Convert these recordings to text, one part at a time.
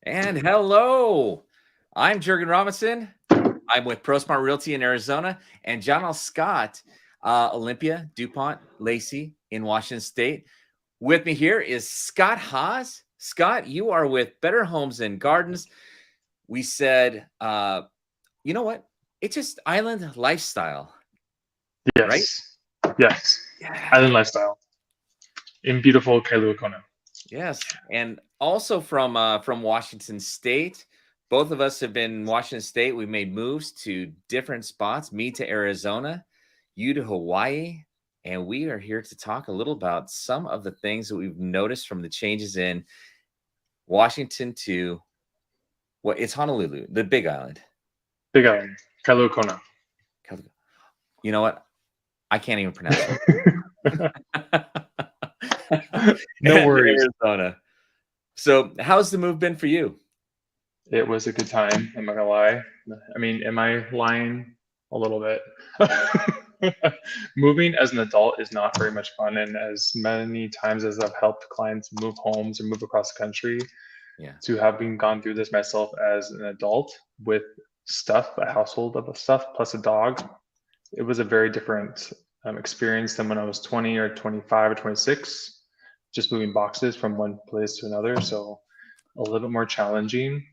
And hello, I'm Gergen Robinson. I'm with ProSmart Realty in Arizona, and John L. Scott, Olympia, DuPont, Lacey in Washington State. With me here is Scott Haase. Scott, you are with Better Homes and Gardens. We said, you know what? It's just island lifestyle, right? Yes. Yes. Yeah. Island lifestyle in beautiful Kailua Kona. Yes, and also from Washington State. Both of us have been in Washington State. We made moves to different spots. Me to Arizona, you to Hawaii, and we are here to talk a little about some of the things that we've noticed from the changes in Washington to it's Honolulu, the Big Island. Big Island. Kailua Kona. You know what? I can't even pronounce it. No worries. Arizona. So, how's the move been for you? It was a good time. I'm not gonna lie. I mean, am I lying? A little bit. Moving as an adult is not very much fun, and as many times as I've helped clients move homes or move across the country, Yeah. to having gone through this myself as an adult with stuff, a household of stuff plus a dog, it was a very different experience than when I was 20 or 25 or 26, just moving boxes from one place to another. So a little bit more challenging.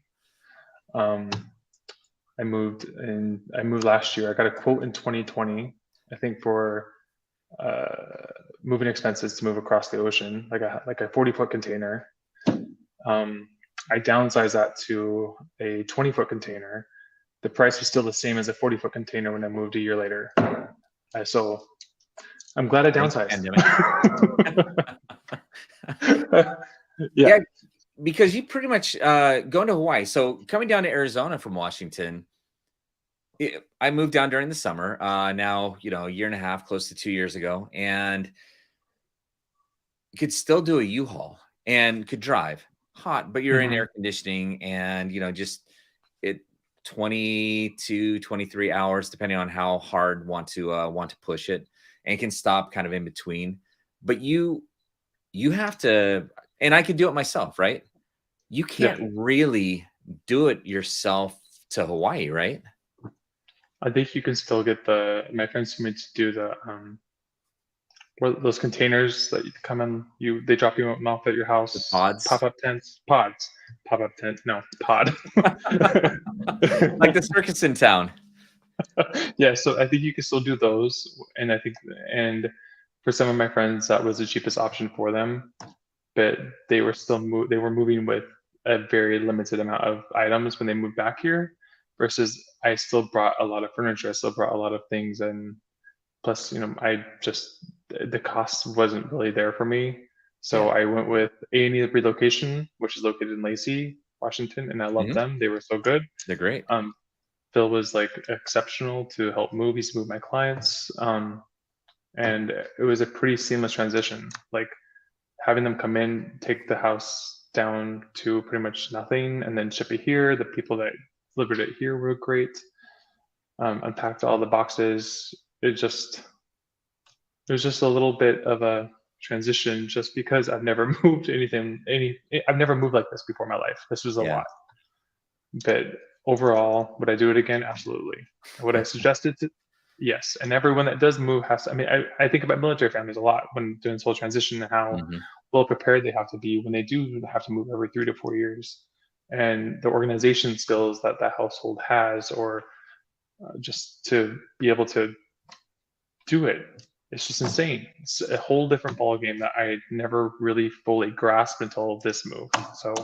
Um, I moved last year. I got a quote in 2020, I think, for moving expenses to move across the ocean, like a 40-foot container. I downsized that to a 20-foot container. The price was still the same as a 40-foot container when I moved a year later. So I'm glad I downsized. Yeah, because you pretty much going to Hawaii. So coming down to Arizona from Washington, I moved down during the summer. Now, a year and a half, close to 2 years ago, and you could still do a U-Haul and could drive hot, but you're in air conditioning and, just it 22, 23 hours, depending on how hard want to push it, and can stop kind of in between. But you have to, and I could do it myself, right? You can't really do it yourself to Hawaii, right? I think you can still get my friends told me to do those containers that you come in, they drop you off at your house. The pods? Pop-up tents. Pods. Pop-up tent. No, pod. Like the circus in town. Yeah, so I think you can still do those. And for some of my friends, that was the cheapest option for them. But they were moving with a very limited amount of items when they moved back here, versus I still brought a lot of furniture. I still brought a lot of things, and plus, the cost wasn't really there for me. So I went with A&E Relocation, which is located in Lacey, Washington, and I love them. They were so good. They're great. Phil was exceptional to help move. He's moved my clients. And it was a pretty seamless transition. Like having them come in, take the house down to pretty much nothing, and then ship it here. The people that delivered it here were great. Unpacked all the boxes. It was just a little bit of a transition, just because I've never moved I've never moved like this before in my life. This was a lot. But overall, would I do it again? Absolutely. Would I suggest it? Yes. And everyone that does move has to, I think about military families a lot when doing this whole transition, and how well prepared they have to be when they do have to move every 3 to 4 years. And the organization skills that household has, or just to be able to do it, it's just insane. It's a whole different ballgame that I never really fully grasped until this move. So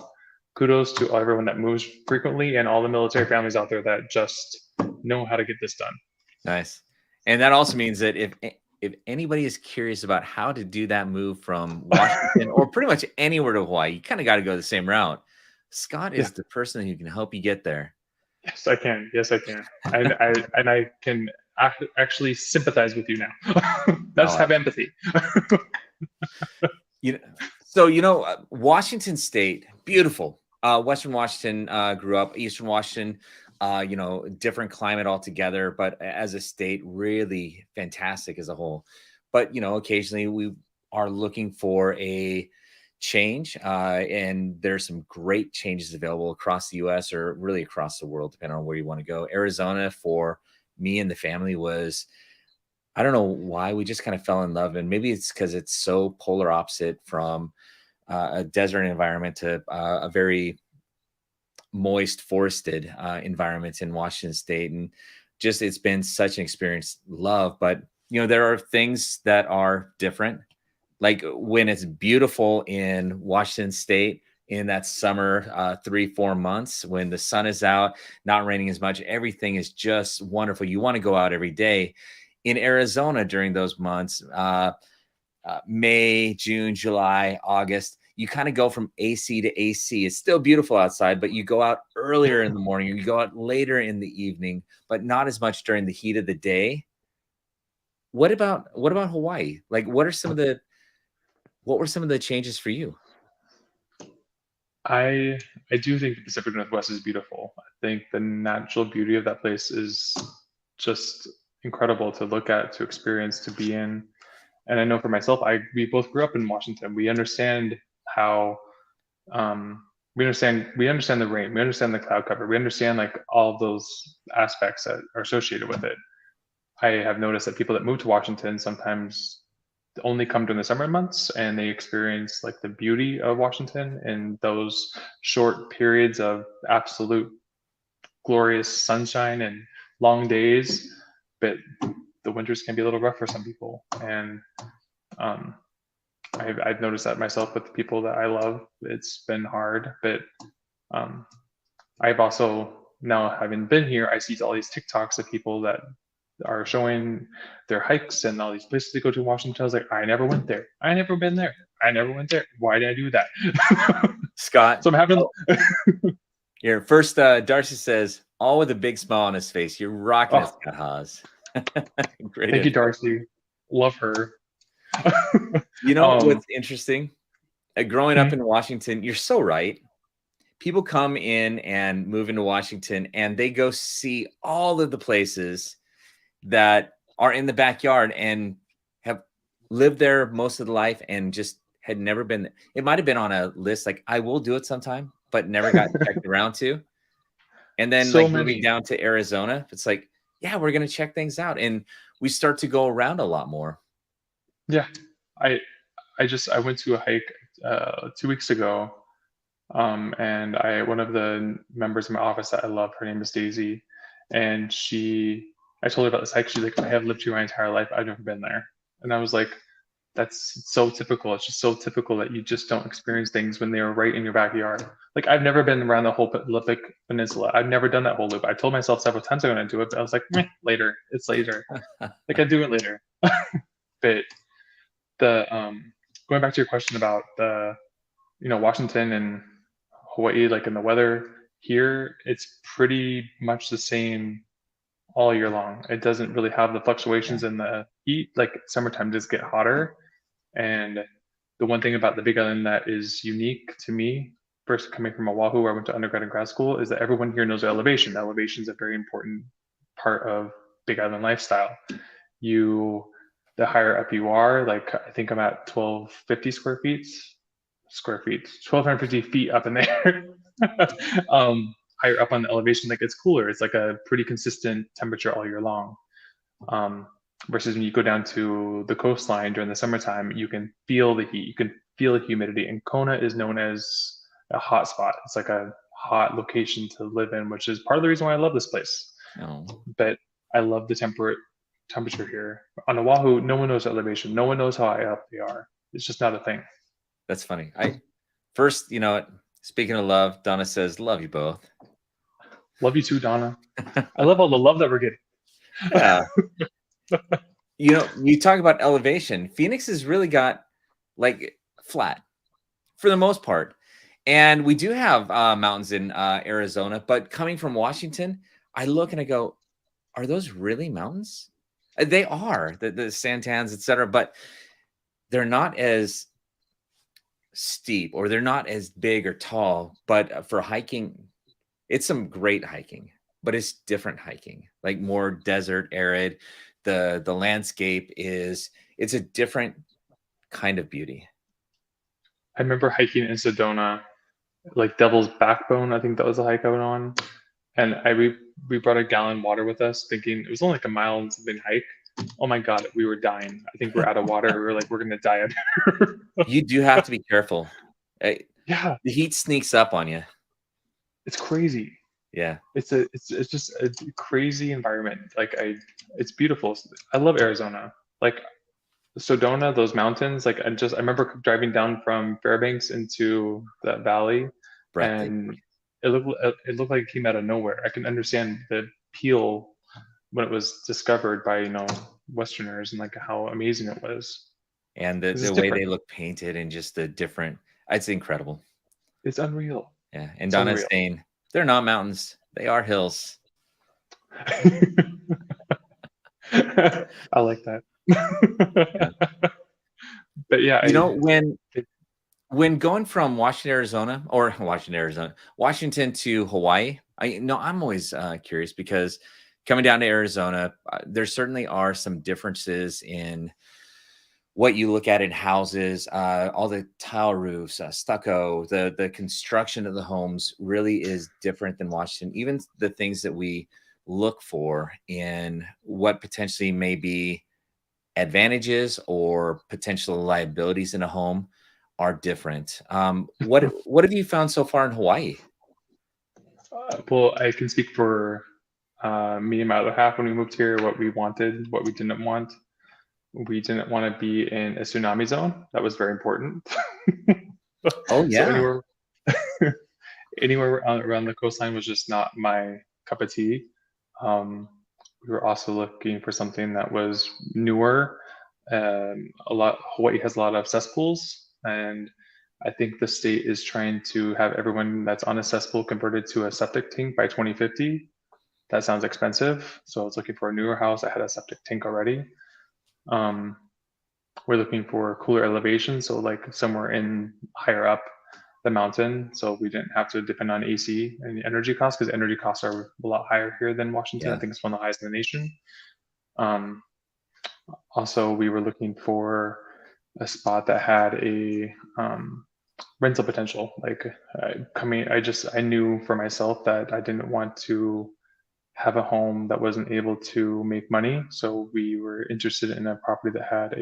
kudos to everyone that moves frequently, and all the military families out there that just know how to get this done. Nice. And that also means that if anybody is curious about how to do that move from Washington or pretty much anywhere to Hawaii, you kind of got to go the same route. Scott is the person who can help you get there. Yes, I can. Yes, I can. And I can actually sympathize with you now. Let's have empathy. Washington State, beautiful. Western Washington, grew up. Eastern Washington, different climate altogether, but as a state, really fantastic as a whole. But occasionally we are looking for a change, and there's some great changes available across the US or really across the world, depending on where you want to go. Arizona for me and the family was, I don't know why, we just kind of fell in love. And maybe it's because it's so polar opposite from a desert environment to a very moist forested environment in Washington State. And just, it's been such an experience, love. But, there are things that are different. Like when it's beautiful in Washington State in that summer, 3-4 months, when the sun is out, not raining as much, everything is just wonderful. You want to go out every day. In Arizona during those months, May, June, July, August, you kind of go from AC to AC. It's still beautiful outside, but you go out earlier in the morning, or you go out later in the evening, but not as much during the heat of the day. What about Hawaii? Like, what were some of the changes for you? I do think the Pacific Northwest is beautiful. I think the natural beauty of that place is just incredible to look at, to experience, to be in. And I know for myself, we both grew up in Washington. We understand how we understand the rain, we understand the cloud cover, we understand like all of those aspects that are associated with it. I have noticed that people that move to Washington sometimes only come during the summer months, and they experience like the beauty of Washington in those short periods of absolute glorious sunshine and long days. But the winters can be a little rough for some people, and I've noticed that myself with the people that I love. It's been hard, but I've also, now having been here, I see all these TikToks of people that are showing their hikes and all these places to go to in Washington. I was like, I never went there. I never been there. I never went there. Why did I do that? Scott. So I'm having. Here, first, Darcy says, all with a big smile on his face. You're rocking it, Scott Haase. Great. Thank you, Darcy. Love her. What's interesting? Growing up in Washington, you're so right. People come in and move into Washington, and they go see all of the places that are in the backyard and have lived there most of the life and just had never been. It might have been on a list, like, I will do it sometime, but never got checked around to. And then moving down to Arizona, it's like, yeah, we're going to check things out. And we start to go around a lot more. Yeah. I went to a hike 2 weeks ago. And one of the members in my office that I love, her name is Daisy. And I told her about this hike. She's like, I have lived here my entire life. I've never been there. And I was like, that's so typical. It's just so typical that you just don't experience things when they are right in your backyard. Like, I've never been around the whole Pacific Peninsula. I've never done that whole loop. I told myself several times I'm going to do it, but I was like, later. It's later. Like, I do it later. But going back to your question about the, Washington and Hawaii, like in the weather here, it's pretty much the same all year long. It doesn't really have the fluctuations in the heat. Like, summertime does get hotter. And the one thing about the Big Island that is unique to me, first coming from Oahu, where I went to undergrad and grad school, is that everyone here knows elevation. Elevation is a very important part of Big Island lifestyle. The higher up you are, like, I think I'm at 1250 square feet, 1250 feet up in there. Higher up on the elevation, like, it's cooler. It's like a pretty consistent temperature all year long. Versus when you go down to the coastline during the summertime, you can feel the heat, you can feel the humidity. And Kona is known as a hot spot. It's like a hot location to live in, which is part of the reason why I love this place. Oh. But I love the temperature here. On Oahu, no one knows elevation. No one knows how high up they are. It's just not a thing. That's funny. First, speaking of love, Donna says, love you both. Love you too, Donna. I love all the love that we're getting. Yeah. You talk about elevation. Phoenix has really got like flat for the most part. And we do have mountains in Arizona, but coming from Washington, I look and I go, are those really mountains? They are, the Santans, etc., but they're not as steep, or they're not as big or tall. But for hiking, it's some great hiking, but it's different hiking, like more desert, arid. The landscape it's a different kind of beauty. I remember hiking in Sedona, like Devil's Backbone. I think that was the hike I went on, and we brought a gallon of water with us, thinking it was only like a mile and something hike. Oh my god, we were dying. I think we're out of water. We were like, we're gonna die out here. You do have to be careful. Yeah, The heat sneaks up on you. it's crazy. Yeah. It's just a crazy environment. It's beautiful. I love Arizona. Like Sedona, those mountains. Like I remember driving down from Fairbanks into that valley, Breathtaking. and it looked like it came out of nowhere. I can understand the appeal when it was discovered by Westerners, and like how amazing it was. And 'Cause the it's way different. they look painted and just the different, it's incredible. It's unreal. Yeah. And It's Donna's unreal. saying they're not mountains, they are hills. I like that. Yeah. But yeah, You know, it, when going from Washington to Hawaii, I'm always curious because coming down to Arizona, there certainly are some differences in what you look at in houses, all the tile roofs, stucco, the construction of the homes really is different than Washington. Even the things that we look for in what potentially may be advantages or potential liabilities in a home are different. What have you found so far in Hawaii? well, I can speak for me and my other half when we moved here, what we wanted, what we didn't want. We didn't want to be in a tsunami zone. That was very important. Oh So yeah, anywhere around the coastline was just not my cup of tea. We were also looking for something that was newer. Hawaii has a lot of cesspools, and I think the state is trying to have everyone that's on a cesspool converted to a septic tank by 2050. That sounds expensive, so I was looking for a newer house that had a septic tank already. Um, we're looking for cooler elevation, so like somewhere in higher up the mountain, so we didn't have to depend on AC and the energy costs, because energy costs are a lot higher here than Washington. I yeah, think it's one of the highest in the nation. Um, Also, we were looking for a spot that had a rental potential. Like I knew for myself that I didn't want to have a home that wasn't able to make money. So we were interested in a property that had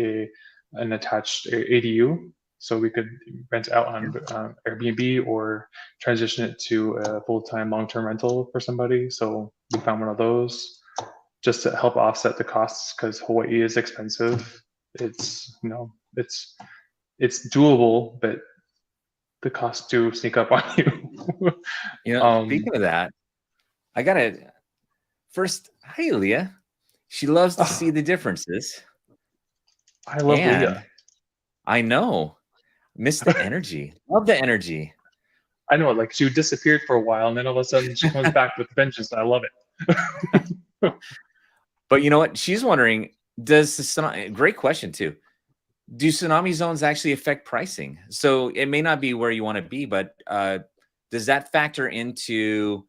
an attached ADU, so we could rent out yeah. on Airbnb or transition it to a full-time long-term rental for somebody. So we found one of those just to help offset the costs, because Hawaii is expensive. It's doable, but the costs do sneak up on you. Speaking of that, I gotta first. Hi, Leah. She loves to see Oh, the differences, I love and Leah. I know, miss the energy. Love the energy. I know, like she disappeared for a while, and then all of a sudden she comes back with vengeance. I love it. But you know what? She's wondering, does the tsunami, great question too. Do tsunami zones actually affect pricing? So it may not be where you want to be, but does that factor into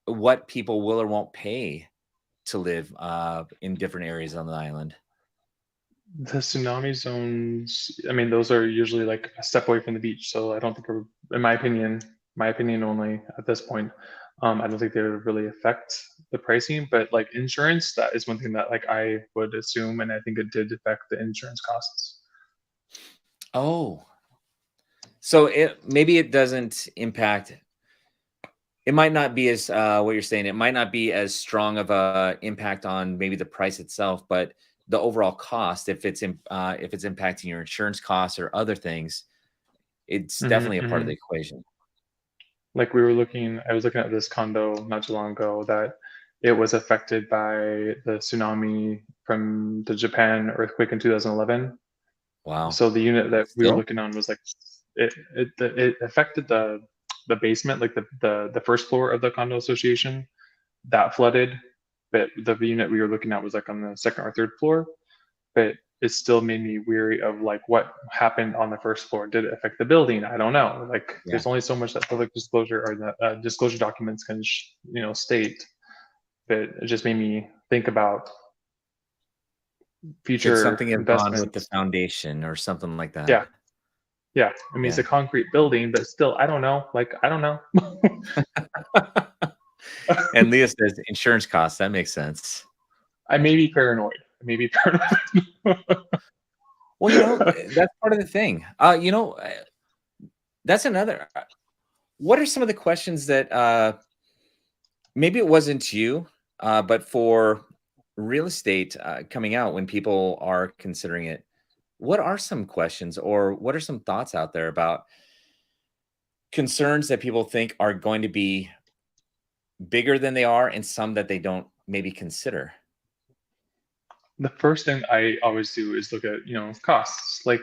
what people will or won't pay to live in different areas on the island? The tsunami zones, I mean, those are usually like a step away from the beach. So I don't think, in my opinion only at this point, I don't think they would really affect the pricing. But like insurance, that is one thing that like I would assume, and I think it did affect the insurance costs. Oh, so maybe it doesn't impact. It might not be as what you're saying. It might not be as strong of a impact on maybe the price itself, but the overall cost, if it's impacting your insurance costs or other things, it's Hmm, definitely a part of hmm. the equation. Like I was looking at this condo not too long ago that it was affected by the tsunami from the Japan earthquake in 2011. Wow. So the unit that we were Still? looking on was like it affected the basement, like the first floor of the condo association that flooded, but the unit we were looking at was like on the second or third floor. But it still made me weary of like what happened on the first floor. Did it affect the building? I don't know. Like Yeah. there's only so much that public disclosure or the disclosure documents can state. But it just made me think about Could future something have gone with the investments. foundation or something like that? Yeah, Yeah, I mean, it's a concrete building, but still, I don't know. Like, I don't know. And Leah says insurance costs. That makes sense. I may be paranoid. I may be paranoid. Well, that's part of the thing. That's another. What are some of the questions that maybe it wasn't you, but for real estate coming out when people are considering it? What are some questions or what are some thoughts out there about concerns that people think are going to be bigger than they are and some that they don't maybe consider? The first thing I always do is look at, costs. Like,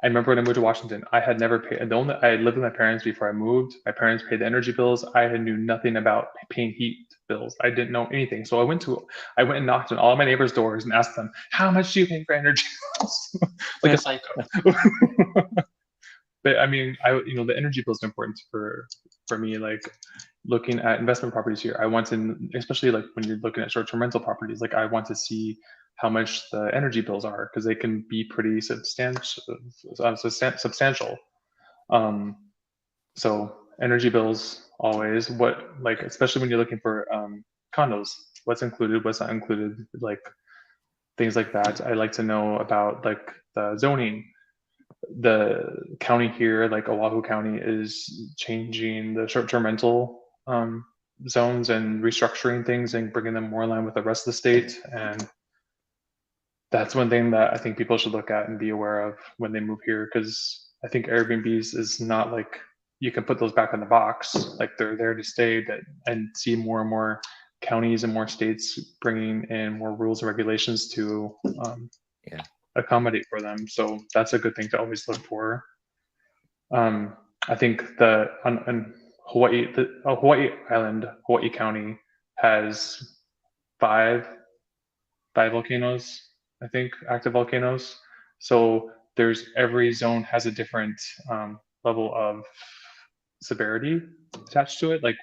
I remember when I moved to Washington, I had never paid. I lived with my parents before I moved. My parents paid the energy bills. I knew nothing about paying heat bills. I didn't know anything. So I went and knocked on all my neighbors' doors and asked them, "How much do you pay for energy bills?" Like a psycho. But I mean, the energy bill is important for me. Like, looking at investment properties here, I want to, especially like when you're looking at short-term rental properties, like I want to see how much the energy bills are, because they can be pretty substantial. So energy bills always, especially when you're looking for condos, what's included, what's not included, like things like that. I like to know about like the zoning. The county here, like Oahu County, is changing the short-term rental zones and restructuring things and bringing them more in line with the rest of the state. And that's one thing that I think people should look at and be aware of when they move here, because I think Airbnbs is not like you can put those back in the box. Like, they're there to stay, and see more and more counties and more states bringing in more rules and regulations to accommodate for them. So that's a good thing to always look for. I think on Hawaii, Hawaii Island, Hawaii County has five volcanoes, I think, active volcanoes. So every zone has a different level of severity attached to it. Like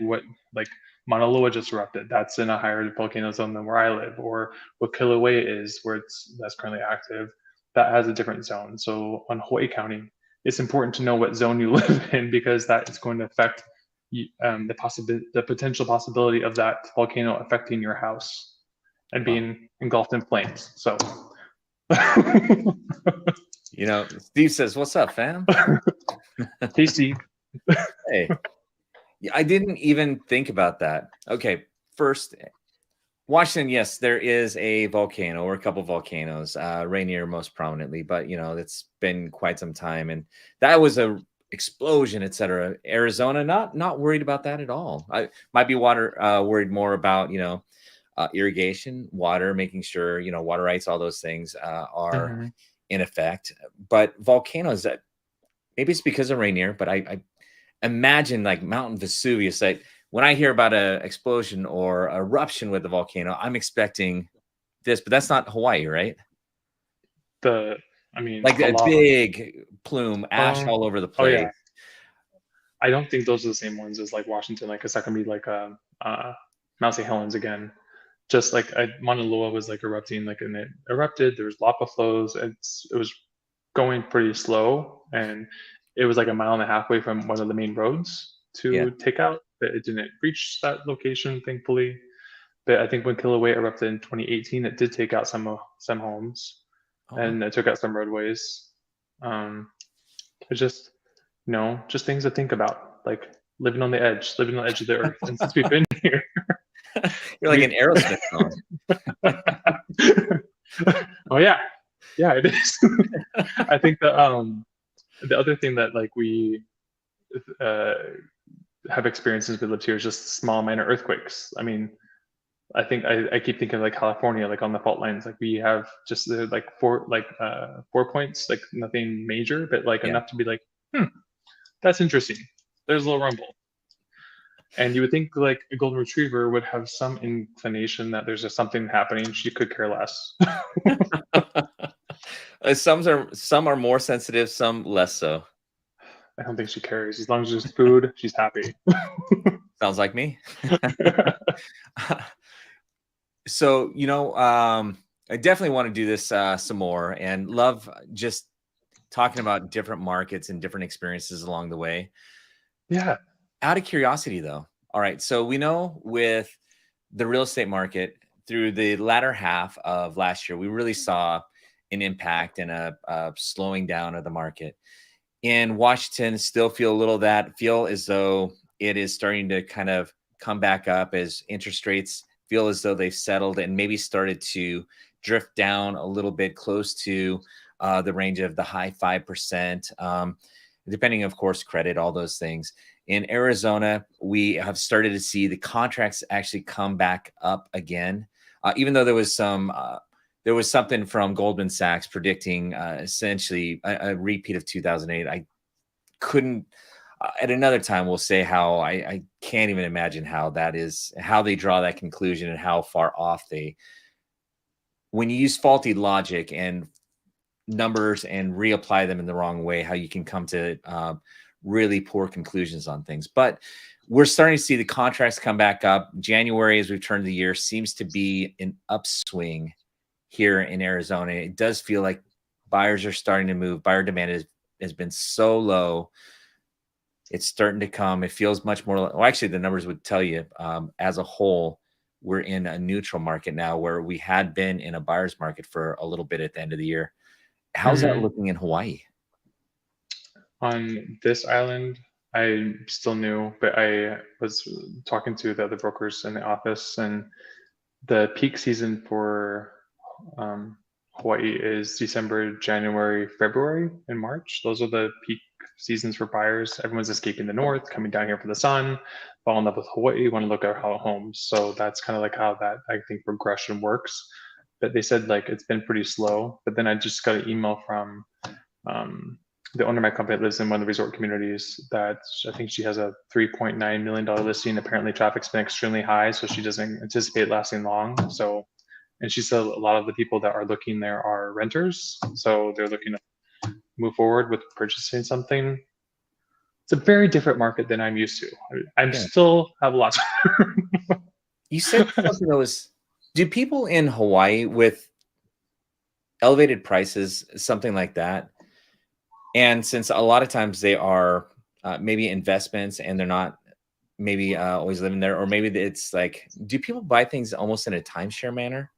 Mauna Loa just erupted. That's in a higher volcano zone than where I live. Or what Kilauea is, that's currently active, that has a different zone. So on Hawaii County, it's important to know what zone you live in, because that is going to affect the potential possibility of that volcano affecting your house and being engulfed in flames. So, Steve says, "What's up, fam?" Hey, Steve. Hey, I didn't even think about that. Okay, first, Washington, yes, there is a volcano or a couple of volcanoes, Rainier most prominently, but it's been quite some time, and that was a explosion, etc. Arizona, not worried about that at all. I might be worried more about irrigation, water, making sure water rights, all those things are in effect. But volcanoes, that maybe it's because of Rainier, but I imagine like Mount Vesuvius. Like, when I hear about an explosion or eruption with a volcano, I'm expecting this, but that's not Hawaii, right? Like a big plume, ash all over the place. Oh, yeah. I don't think those are the same ones as like Washington. Like, it's not gonna be like Mount St. Helens again. Just like Mauna Loa was like erupting, like, and it erupted. There was lava flows. It was going pretty slow, and it was like a mile and a half away from one of the main roads to take out, but it didn't reach that location, thankfully. But I think when Kilauea erupted in 2018, it did take out some homes, and it took out some roadways. It's just just things to think about, like living on the edge of the earth. And since we've been here, you're like an Aerosmith song. Oh yeah, it is. I think the other thing that like we have experienced since we lived here is just small minor earthquakes. I mean, I think I keep thinking like California, like on the fault lines, like we have just like 4 points, like nothing major, but like enough to be like, that's interesting. There's a little rumble. And you would think like a golden retriever would have some inclination that there's just something happening. She could care less. Some are more sensitive, some less so. I don't think she cares. As long as there's food, she's happy. Sounds like me. So, I definitely want to do this some more, and love just talking about different markets and different experiences along the way. Yeah. Out of curiosity, though, all right. So we know with the real estate market through the latter half of last year, we really saw an impact and a slowing down of the market. In Washington, still feel as though it is starting to kind of come back up as interest rates feel as though they've settled and maybe started to drift down a little bit close to the range of the high 5%, depending, of course, credit, all those things. In Arizona, we have started to see the contracts actually come back up again, even though there was something from Goldman Sachs predicting essentially a repeat of 2008. I couldn't. At another time, we'll say how I can't even imagine how they draw that conclusion and how far off when you use faulty logic and numbers and reapply them in the wrong way, how you can come to really poor conclusions on things. But we're starting to see the contracts come back up. January, as we've turned the year, seems to be an upswing here in Arizona. It does feel like buyers are starting to move. Buyer demand has been so low. It's starting to come. It feels much more. Well, actually, the numbers would tell you as a whole, we're in a neutral market now where we had been in a buyer's market for a little bit at the end of the year. How's that looking in Hawaii? On this island, I'm still new, but I was talking to the other brokers in the office, and the peak season for Hawaii is December, January, February, and March. Those are the peak seasons for buyers. Everyone's escaping the north, coming down here for the sun, falling in love with Hawaii, want to look at our homes. So that's kind of like how that, I think, progression works. But they said like it's been pretty slow. But then I just got an email from the owner of my company that lives in one of the resort communities that I think she has a $3.9 million listing. Apparently traffic's been extremely high, so she doesn't anticipate lasting long. So, and she said a lot of the people that are looking there are renters. So they're looking to move forward with purchasing something. It's a very different market than I'm used to. I'm still have lots. You said something that was, do people in Hawaii with elevated prices, something like that, and since a lot of times they are maybe investments and they're not maybe always living there, or maybe it's like, do people buy things almost in a timeshare manner,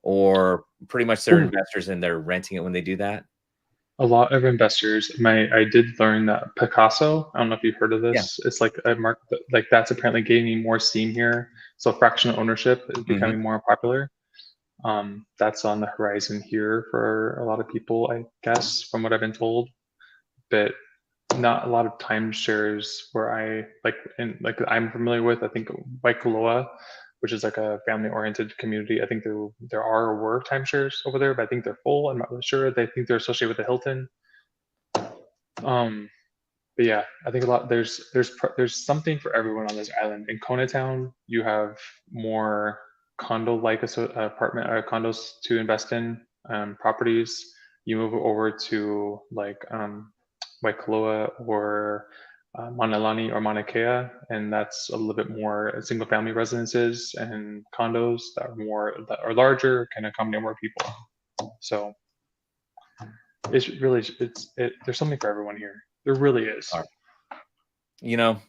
or pretty much they're investors and they're renting it when they do that? A lot of investors. I did learn that Picasso. I don't know if you've heard of this. It's like a market like that's apparently gaining more steam here. So fractional ownership is becoming more popular. That's on the horizon here for a lot of people, I guess, from what I've been told. But not a lot of timeshares where I'm familiar with. I think Waikoloa, which is like a family-oriented community. I think there are or were timeshares over there, but I think they're full. I'm not really sure. They think they're associated with the Hilton. But yeah, I think there's something for everyone on this island. In Kona Town, you have more condo-like apartment or condos to invest in, properties. You move over to like Waikoloa or Manalani or Mauna Kea, and that's a little bit more single-family residences and condos that are larger, can accommodate more people. So it's really there's something for everyone here. There really is. You know,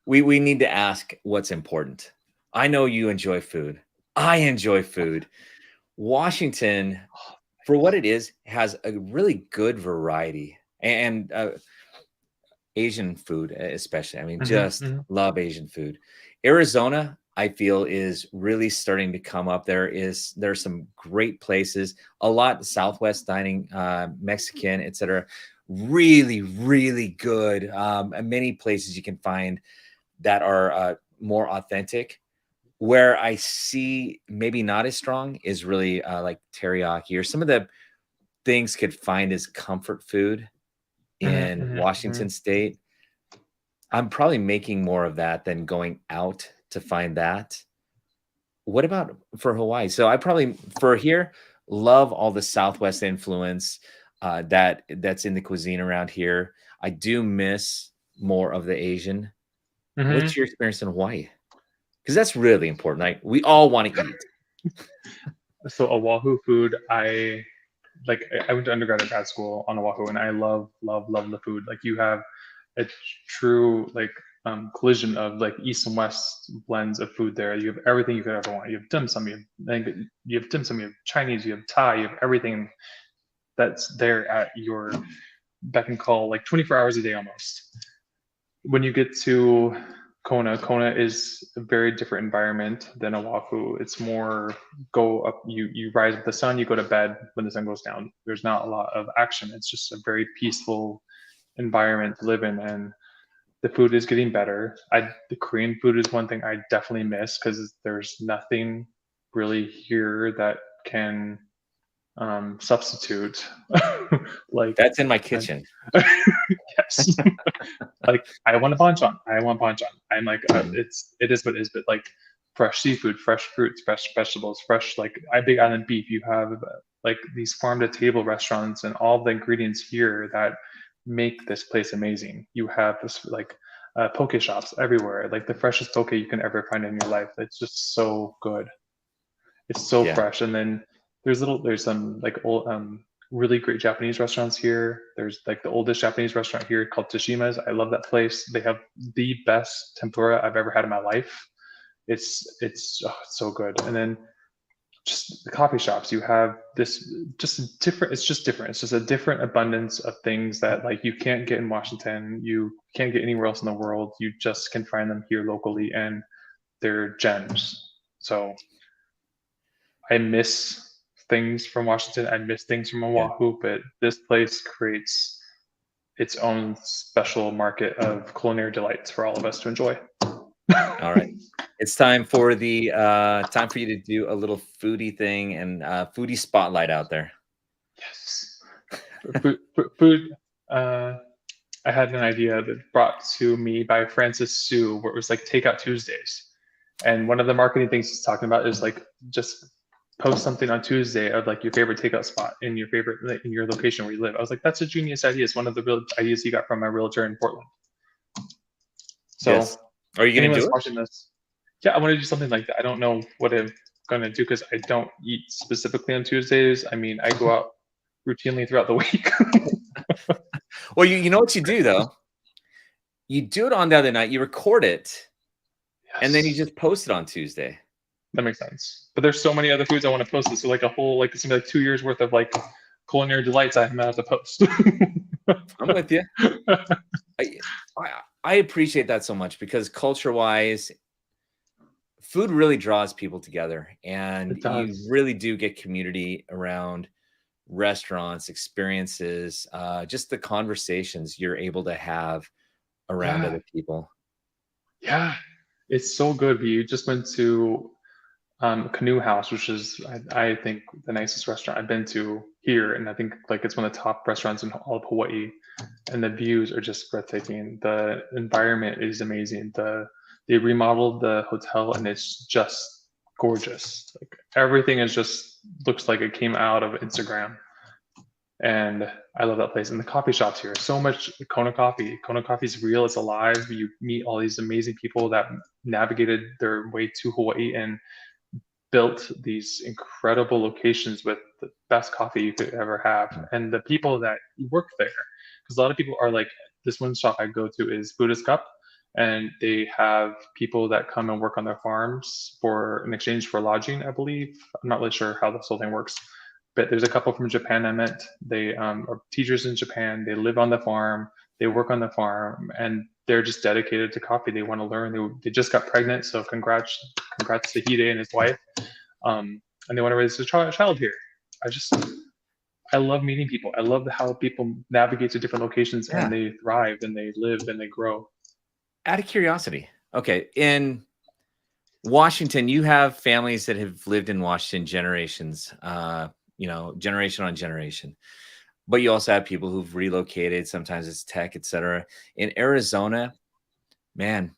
we need to ask what's important. I know you enjoy food. I enjoy food. Washington, for what it is, has a really good variety, and Asian food, especially. I mean, just love Asian food. Arizona, I feel, is really starting to come up. There's some great places, a lot Southwest dining, Mexican, etc. Really, really good. Many places you can find that are more authentic. Where I see maybe not as strong is really like teriyaki or some of the things could find as comfort food in Washington State. I'm probably making more of that than going out to find that. What about for Hawaii? So I probably for here love all the Southwest influence that's in the cuisine around here. I do miss more of the Asian. What's your experience in Hawaii? Because that's really important. Like we all want to eat. So Oahu food, I like I went to undergrad at grad school on Oahu, and I love the food. Like you have a true like collision of like East and West blends of food there. You have everything you could ever want. You have dim sum, you have dim sum, you have Chinese, you have Thai, you have everything that's there at your beck and call, like 24 hours a day almost. When you get to Kona is a very different environment than Oahu. It's more go up, you rise with the sun, you go to bed when the sun goes down. There's not a lot of action. It's just a very peaceful environment to live in, and the food is getting better. The Korean food is one thing I definitely miss because there's nothing really here that can substitute. Like That's in my kitchen. yes. Like I want a banchan. I'm like it is what it is, but like fresh seafood, fresh fruits, fresh vegetables, fresh like Big Island beef. You have like these farm to table restaurants and all the ingredients here that make this place amazing. You have this like poke shops everywhere, like the freshest poke you can ever find in your life. It's just so good. It's so fresh. And then there's some like old really great Japanese restaurants here. There's like the oldest Japanese restaurant here called Tashima's. I love that place. They have the best tempura I've ever had in my life. It's so good. And then just the coffee shops, you have this just different. It's just different. It's just a different abundance of things that like you can't get in Washington. You can't get anywhere else in the world. You just can find them here locally, and they're gems. So I miss things from Washington. I miss things from Oahu, but this place creates its own special market of culinary delights for all of us to enjoy. All right. It's time for the time for you to do a little foodie thing and foodie spotlight out there. Yes. Food. I had an idea that brought to me by Francis Sue, where it was like Takeout Tuesdays. And one of the marketing things he's talking about is like just post something on Tuesday of like your favorite takeout spot in your location where you live. I was like, that's a genius idea. It's one of the real ideas he got from my realtor in Portland. So yes. Are you going to do it? Watching this? Yeah, I want to do something like that. I don't know what I'm going to do because I don't eat specifically on Tuesdays. I mean, I go out routinely throughout the week. Well, you know what you do though? You do it on the other night, you record it, and then you just post it on Tuesday. That makes sense. But there's so many other foods I want to post. So like a whole, like it's gonna be like 2 years worth of like culinary delights I haven't had to post. I'm with you. I appreciate that so much because culture-wise, food really draws people together, and you really do get community around restaurants, experiences, just the conversations you're able to have around other people. Yeah, it's so good. We just went to Canoe House, which is I think the nicest restaurant I've been to here, and I think like it's one of the top restaurants in all of Hawaii, and the views are just breathtaking. The environment is amazing. They remodeled the hotel, and it's just gorgeous. Like everything is just looks like it came out of Instagram, and I love that place. And the coffee shops here, so much Kona coffee. Kona coffee is real. It's alive. You meet all these amazing people that navigated their way to Hawaii and built these incredible locations with the best coffee you could ever have. And the people that work there, because a lot of people are like, this one shop I go to is Buddha's Cup, and they have people that come and work on their farms in exchange for lodging, I believe. I'm not really sure how this whole thing works, but there's a couple from Japan I met. They are teachers in Japan. They live on the farm. They work on the farm, and they're just dedicated to coffee. They want to learn. They just got pregnant, so congrats to Hide and his wife. And they want to raise a child here. I love meeting people. I love how people navigate to different locations and they thrive and they live and they grow. Out of curiosity, okay, in Washington, you have families that have lived in Washington generations, generation on generation. But you also have people who've relocated. Sometimes it's tech, etc. In Arizona, man,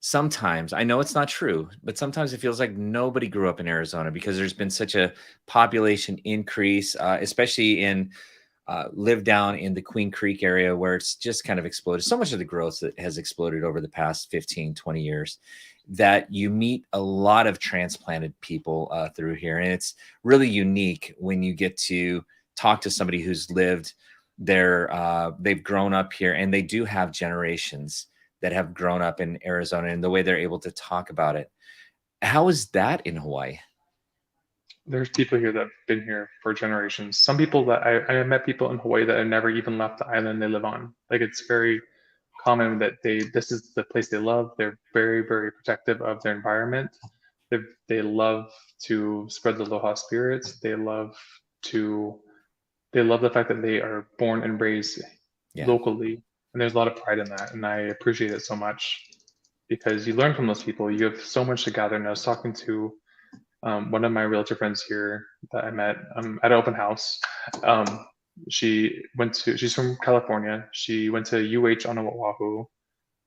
sometimes, I know it's not true, but sometimes it feels like nobody grew up in Arizona because there's been such a population increase, especially in live down in the Queen Creek area where it's just kind of exploded. So much of the growth that has exploded over the past 15, 20 years that you meet a lot of transplanted people through here. And it's really unique when you get to talk to somebody who's lived there, they've grown up here, and they do have generations that have grown up in Arizona, and the way they're able to talk about it. How is that in Hawaii? There's people here that have been here for generations. Some people that I met people in Hawaii that have never even left the island they live on. Like, it's very common that this is the place they love. They're very, very protective of their environment. They love to spread the aloha spirits. They love the fact that they are born and raised locally, and there's a lot of pride in that, and I appreciate it so much, because you learn from those people. You have so much to gather. And I was talking to one of my realtor friends here that I met at an open house. She's from California. She went to UH on Oahu,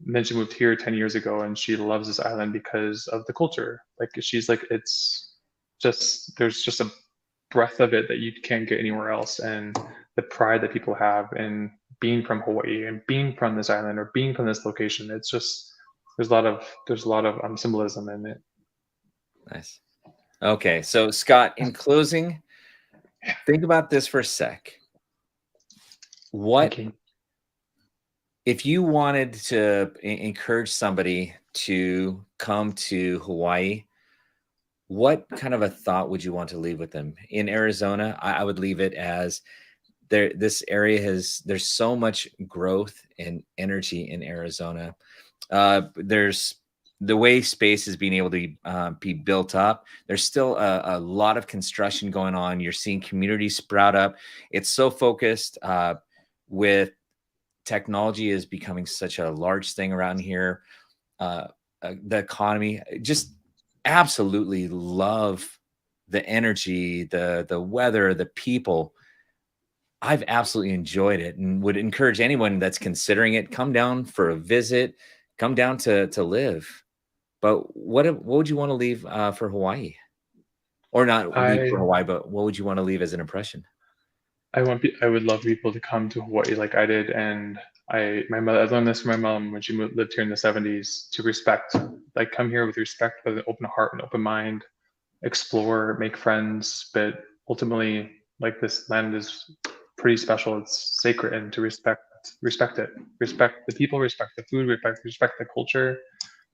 and then she moved here 10 years ago, and she loves this island because of the culture. Like, she's like, it's just, there's just a breath of it that you can't get anywhere else, and the pride that people have in being from Hawaii and being from this island or being from this location. It's just, there's a lot of symbolism in it. Nice. Okay, so Scott, in closing, think about this for a sec. What if you wanted to encourage somebody to come to Hawaii? What kind of a thought would you want to leave with them? In Arizona, I would leave it as this area there's so much growth and energy in Arizona. There's the way space is being able to be built up. There's still a lot of construction going on. You're seeing communities sprout up. It's so focused with technology is becoming such a large thing around here. The economy, just absolutely love the energy, the weather, the people. I've absolutely enjoyed it, and would encourage anyone that's considering it, come down for a visit, come down to live. But what would you want to leave for Hawaii? Or not leave for Hawaii, but what would you want to leave as an impression? I would love people to come to Hawaii like I did, and I learned this from my mom when she lived here in the 70s, to respect, like, come here with respect, with an open heart and open mind, explore, make friends, but ultimately, like, this land is pretty special. It's sacred, and to respect it, respect the people, respect the food, respect the culture.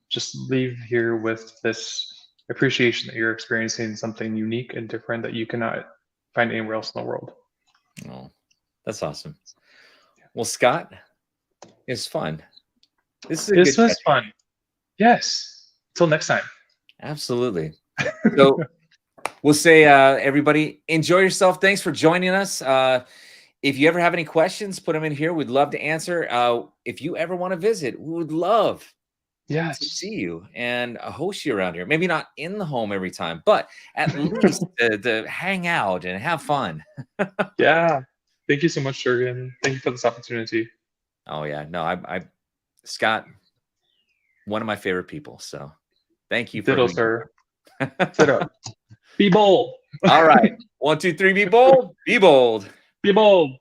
Just leave here with this appreciation that you're experiencing something unique and different that you cannot find anywhere else in the world. Oh, that's awesome. Well, Scott, it's fun. This was fun. Yes. Until next time. Absolutely. So we'll say, everybody, enjoy yourself. Thanks for joining us. If you ever have any questions, put them in here. We'd love to answer. If you ever want to visit, we would love to see you and host you around here. Maybe not in the home every time, but at least to hang out and have fun. Yeah. Thank you so much, Gergen. Thank you for this opportunity. Oh yeah. No, Scott, one of my favorite people. So thank you. Ditto, sir. Sit up. Be bold. All right. 1, 2, 3. Be bold. Be bold. Be bold.